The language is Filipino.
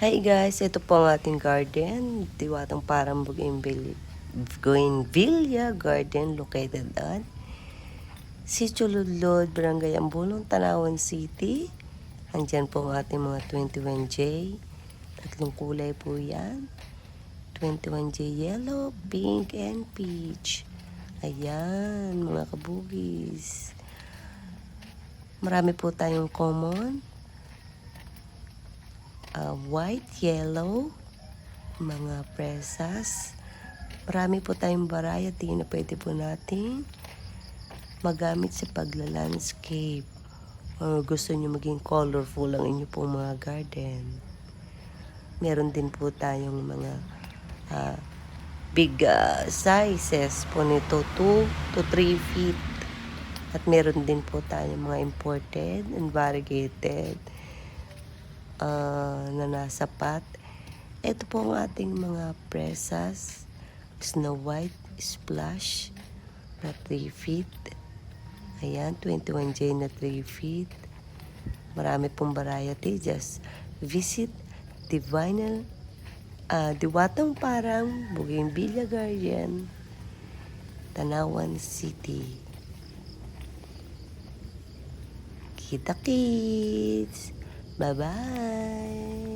Hi guys, ito po ang ating garden. Diwatang parang Bougainvillea Garden located at Sitio Ludlod, Barangay Ambulong, Tanawan City. Andyan po ang ating mga 21J. Tatlong kulay po yan. 21J yellow, pink, and peach. Ayan, mga kabugis. Marami po tayong common. White, yellow, mga presas. Marami po tayong variety na pwede po natin magamit sa pagla-landscape o gusto nyo maging colorful ang inyo pong mga garden. Meron din po tayong mga big sizes po nito, 2 to 3 feet. At meron din po tayong mga imported and variegated na nasa pot. Ito po ang ating mga presas, Snow White, Splash na 3 feet. Ayan, 21J na 3 feet. Marami pong variety. Just visit Diwatang Parang Bougainvillea Garden, Tanawan City. Kita kids! Bye-bye!